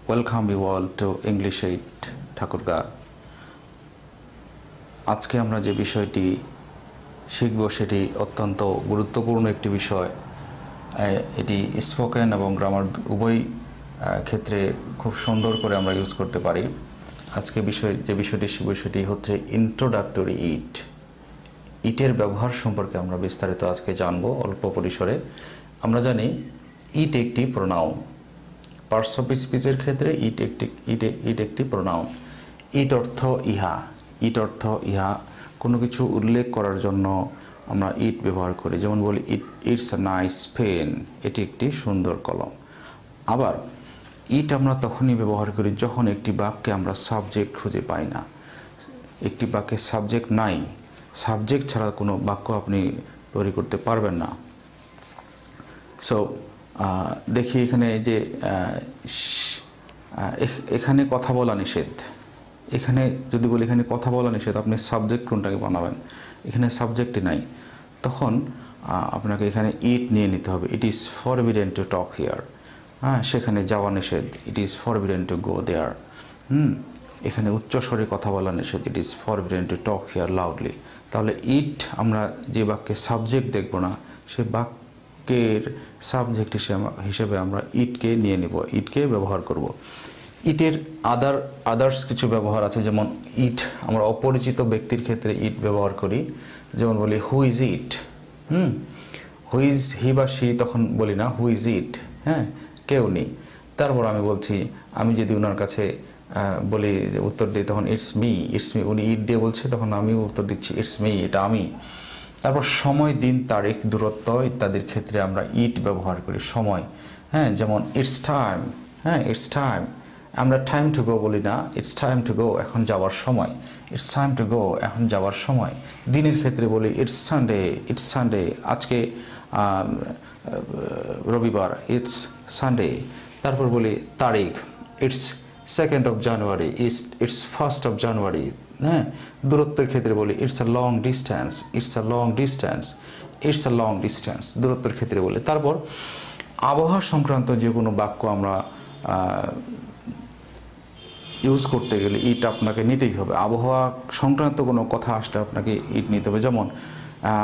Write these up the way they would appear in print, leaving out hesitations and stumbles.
Welcome you all to English 8 Thakurgaon. আজকে আমরা যে বিষয়টি শিখব সেটি অত্যন্ত গুরুত্বপূর্ণ একটি বিষয়। এটি স্পোকেন এবং গ্রামার উভয় ক্ষেত্রে খুব সুন্দর করে আমরা ইউজ করতে পারি। আজকে যে বিষয়টি শিখব সেটি হচ্ছে ইন্ট্রোডাক্টরি ইট। ইটের ব্যবহার সম্পর্কে আমরা বিস্তারিত আজকে জানব অল্প পরিসরে। আমরা জানি ইট একটি প্রোনাউন। পার্টস অফ স্পিচের ক্ষেত্রে ইট একটি প্রোনাউন। ইট অর্থ ইহা, ইট অর্থ ইহা। কোনো কিছু উল্লেখ করার জন্য আমরা ইট ব্যবহার করি, যেমন বলি ইটস আ নাইস পেন, এটি একটি সুন্দর কলম। আবার ইট আমরা তখনই ব্যবহার করি যখন একটি বাক্যে আমরা সাবজেক্ট খুঁজে পাই না, একটি বাক্যে সাবজেক্ট নাই। সাবজেক্ট ছাড়া কোনো বাক্য আপনি তৈরি করতে পারবেন না। সো দেখি এখানে যে এখানে কথা বলা নিষেধ। এখানে যদি বলি এখানে কথা বলা নিষেধ, আপনি সাবজেক্ট কোনটাকে বানাবেন? এখানে সাবজেক্টই নাই, তখন আপনাকে এখানে ইট নিয়ে নিতে হবে। It is forbidden to talk here. সেখানে যাওয়া নিষেধ, it is forbidden to go there. এখানে উচ্চস্বরে কথা বলা নিষেধ, it is forbidden to talk here loudly. তাহলে ইট আমরা যে বাক্যে সাবজেক্ট দেখব না, সে বাক্যের সাবজেক্ট হিসেবে আমরা ইটকে নিয়ে নিব, ইটকে ব্যবহার করব। ইটের আদার্স কিছু ব্যবহার আছে, যেমন ইট আমরা অপরিচিত ব্যক্তির ক্ষেত্রে ইট ব্যবহার করি। যেমন বলি who is it. Who is he বা সি, তখন বলি না হু ইজ ইট। কেউ নেই। তারপর আমি বলছি, আমি যদি ওনার কাছে বলি উত্তর দিই, তখন ইটস মি, ইটস মি। উনি ইট দিয়ে বলছে, তখন আমিও উত্তর দিচ্ছি ইটস মি, এটা আমি। তারপর সময়, দিন, তারিখ, দূরত্ব ইত্যাদির ক্ষেত্রে আমরা ইট ব্যবহার করি। সময়, যেমন ইটস টাইম। It's time. আমরা টাইম টু গো বলি না, ইটস টাইম টু গো, এখন যাওয়ার সময়। ইটস টাইম টু গো, এখন যাওয়ার সময়। দিনের ক্ষেত্রে বলি ইটস সানডে, ইটস সানডে, আজকে রবিবার, ইটস সানডে। তারপর বলি তারিখ, it's 2nd of January, it's 1st of January। দূরত্বের ক্ষেত্রে বলি it's a long distance, it's a long distance, it's a long distance, দূরত্বের ক্ষেত্রে বলি। তারপর আবহাওয়া সংক্রান্ত যে কোনো বাক্য আমরা ইউজ করতে গেলে ইট আপনাকে নিতেই হবে। আবহাওয়া সংক্রান্ত কোনো কথা আসলে আপনাকে ইট নিতে হবে। যেমন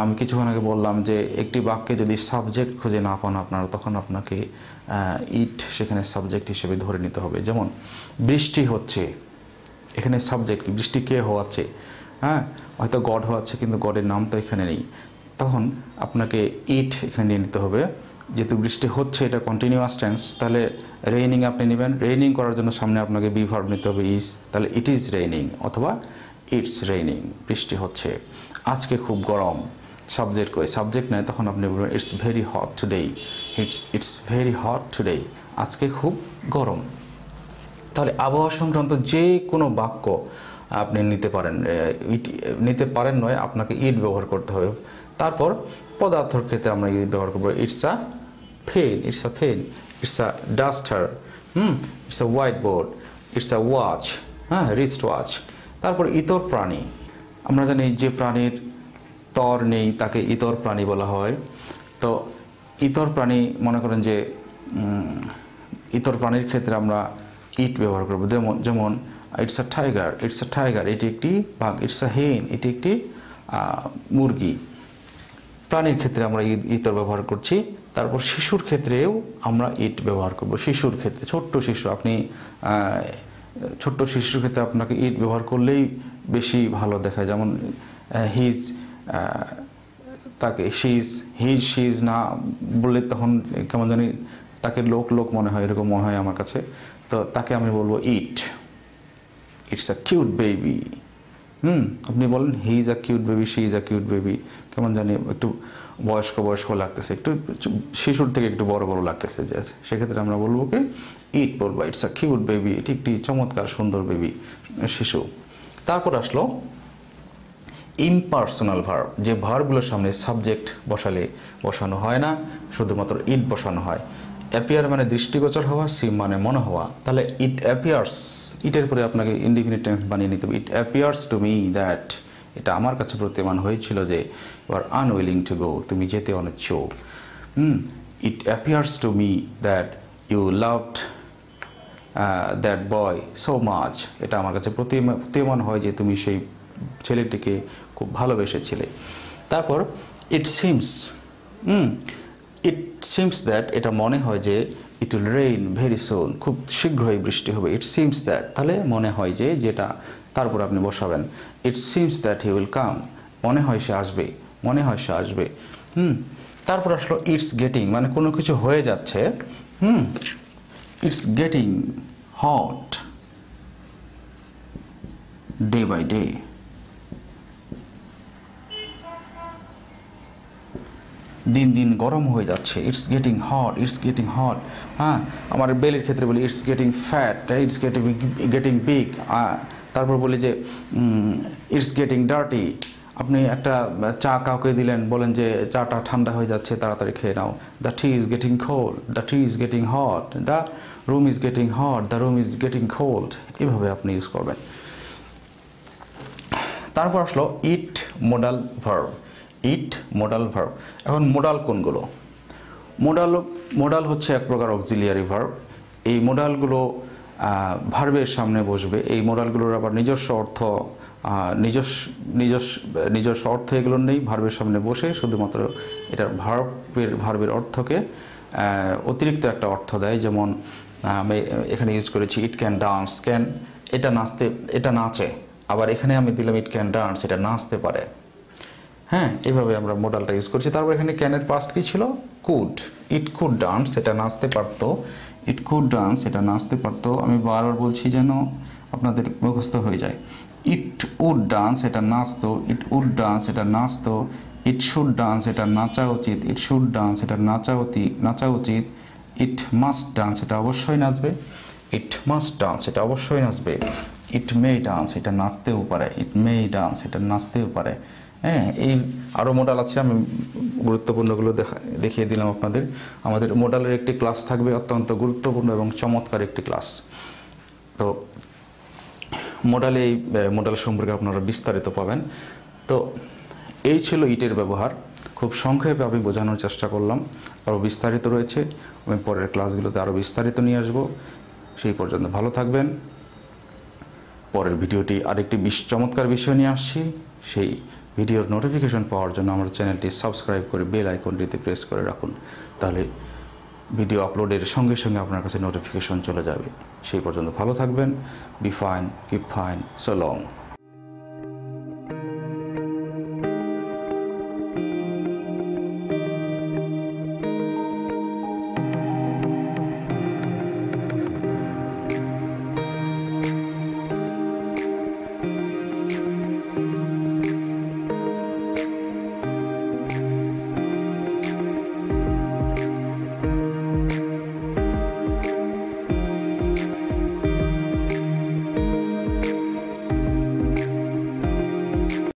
আমি কিছুক্ষণ আগে বললাম যে একটি বাক্যে যদি সাবজেক্ট খুঁজে না পান আপনারা, তখন আপনাকে ইট সেখানে সাবজেক্ট হিসেবে ধরে নিতে হবে। যেমন বৃষ্টি হচ্ছে, এখানে সাবজেক্ট বৃষ্টি কে হওয়াচ্ছে? হয়তো গড হওয়াচ্ছে, কিন্তু গডের নাম তো এখানে নেই। তখন আপনাকে ইট এখানে নিয়ে নিতে হবে। যেহেতু বৃষ্টি হচ্ছে, এটা কন্টিনিউয়াস টেন্স, তাহলে রেইনিং আপনি নেবেন। রেইনিং করার জন্য সামনে আপনাকে বি ভার্ব নিতে হবে ইজ, তাহলে ইট ইজ রেইনিং অথবা ইটস রেইনিং, বৃষ্টি হচ্ছে। আজকে খুব গরম, সাবজেক্ট কই? সাবজেক্ট নেই, তখন আপনি বলবেন it's very hot today, it's very hot today, আজকে খুব গরম। তাহলে আবহাওয়া সংক্রান্ত যে কোনো বাক্য আপনি নিতে পারেন নয়, আপনাকে ইট ব্যবহার করতে হবে। তারপর পদার্থের ক্ষেত্রে আমরা ইট ব্যবহার করবো। It's a pen, it's a pen, it's a duster, it's a whiteboard, it's a watch, wrist watch. তারপর ইতর প্রাণী, আমরা জানি যে প্রাণীর তর নেই তাকে ইতর প্রাণী বলা হয়। তো ইতর প্রাণী, মনে করেন যে ইতর প্রাণীর ক্ষেত্রে আমরা ইট ব্যবহার করবো। যেমন it's a tiger, it's a tiger, এটি একটি বাঘ। ইটস আ হেন, এটি একটি মুরগি। প্রাণীর ক্ষেত্রে আমরা ইতর ব্যবহার করছি। তারপর শিশুর ক্ষেত্রেও আমরা ইট ব্যবহার করব। শিশুর ক্ষেত্রে ছোট্ট শিশু, আপনি ছোট্ট শিশুর ক্ষেত্রে আপনাকে ইট ব্যবহার করলেই বেশি ভালো দেখায়। যেমন হিজ, তাকে শিজ না বললে তখন কেমন জানি তাকে লোক মনে হয়, এরকম মনে হয় আমার কাছে। তো তাকে আমি বলবো ইট, ইটস আ কিউট বেবি। আপনি বলেন he is a cute baby, she is a cute baby, কেমন জানি একটু বয়স্ক লাগতেছে, একটু শিশুর থেকে একটু বড় লাগতেছে। যে সেক্ষেত্রে আমরা বলবো কি ইট বলবো, ইটস আ কিউট বেবি, এটি একটি চমৎকার সুন্দর বেবি, শিশু। তারপর আসলো ইমপার্সোনাল ভার্ব, যে ভার্বগুলোর সামনে সাবজেক্ট বসানো হয় না, শুধুমাত্র ইট বসানো হয়। অ্যাপিয়ার মানে দৃষ্টিগোচর হওয়া, সিম মানে মনে হওয়া। তাহলে ইট অ্যাপিয়ার্স, ইটের পরে আপনাকে ইনডিফিনিট টেন্স বানিয়ে নিতে হবে। It appears to me that, এটা আমার কাছে প্রতীয়মান হয়েছিল যে you are unwilling to go, তুমি যেতে অনিচ্ছুক। It appears to me that you loved that boy so much, এটা আমার কাছে প্রতীয়মান হয় যে তুমি সেই ছেলেটিকে খুব ভালোবেসেছিলে। তারপর ইট সিমস দ্যাট, এটা মনে হয় যে it will rain very soon, খুব শীঘ্রই বৃষ্টি হবে। ইট সিমস দ্যাট, তাহলে মনে হয় যে, যেটা তারপর আপনি বসাবেন it seems that he will come, মনে হয় সে আসবে, মনে হয় সে আসবে। তারপর আসলো ইটস গেটিং, মানে কোনো কিছু হয়ে যাচ্ছে। It's getting hot day by day, দিন দিন গরম হয়ে যাচ্ছে। It's getting hot, it's getting hot. হ্যাঁ, আমার বেলের ক্ষেত্রে বলি it's getting fat, it's getting big. তারপর বলি যে ইটস গেটিং ডার্টি, আপনি একটা চা কাউকে দিলেন, বলেন যে চাটা ঠান্ডা হয়ে যাচ্ছে, তাড়াতাড়ি খেয়ে নাও। The tea is getting cold, the tea is getting hot, the room is getting hot, the room is getting cold, এভাবে আপনি ইউজ করবেন। তারপর আসলো it modal verb, it modal verb. এখন মোডাল কোনগুলো? মোডাল হচ্ছে এক প্রকার অক্সিলিয়ারি ভার্ব। এই মোডালগুলো ভার্বের সামনে বসবে। এই মোডালগুলোর আবার নিজস্ব অর্থ, নিজস্ব অর্থ এগুলো নেই, ভার্বের সামনে বসে শুধুমাত্র এটার ভার্বের অর্থকে অতিরিক্ত একটা অর্থ দেয়। যেমন আমি এখানে ইউজ করেছি ইট ক্যান ডান্স, ক্যান এটা নাচে, আবার এখানে আমি দিলাম ইট ক্যান ডান্স, এটা নাচতে পারে। হ্যাঁ, এইভাবে আমরা মোডালটা ইউজ করছি। তারপর এখানে ক্যানের পাস্ট কি ছিল? কুড, ইট কুড ডান্স, এটা নাচতে পারতো। ইট কুড ডান্স, এটা নাচতে পারতো। আমি বারবার বলছি যেন আপনাদের মুখস্থ হয়ে যায়। ইট উড ডান্স, এটা নাচতো। ইট উড ডান্স, এটা নাচতো। ইট শুড ডান্স, এটা নাচা উচিত। ইট শুড ডান্স, এটা নাচা উচিত। ইট মাস্ট ডান্স, এটা অবশ্যই নাচবে। ইট মাস্ট ডান্স, এটা অবশ্যই নাচবে। ইট মে ডান্স, এটা নাচতেও পারে। ইট মে ডান্স, এটা নাচতেও পারে। হ্যাঁ, এই আরও মোডাল আছে, আমি গুরুত্বপূর্ণগুলো দেখিয়ে দিলাম আপনাদের। আমাদের মোডালের একটি ক্লাস থাকবে, অত্যন্ত গুরুত্বপূর্ণ এবং চমৎকার একটি ক্লাস। তো মোডাল সম্পর্কে আপনারা বিস্তারিত পাবেন। তো এই ছিল ইটের ব্যবহার। খুব সংক্ষেপে আমি বোঝানোর চেষ্টা করলাম, আরও বিস্তারিত রয়েছে। আমি পরের ক্লাসগুলোতে আরও বিস্তারিত নিয়ে আসব। সেই পর্যন্ত ভালো থাকবেন। পরের ভিডিওটি আরেকটি চমৎকার বিষয় নিয়ে আসছি। সেই ভিডিওর নোটিফিকেশন পাওয়ার জন্য আমার চ্যানেলটি সাবস্ক্রাইব করে বেল আইকনটিতে প্রেস করে রাখুন, তাহলে ভিডিও আপলোডের সঙ্গে সঙ্গে আপনার কাছে নোটিফিকেশন চলে যাবে। সেই পর্যন্ত ভালো থাকবেন। Be fine, keep fine, so long.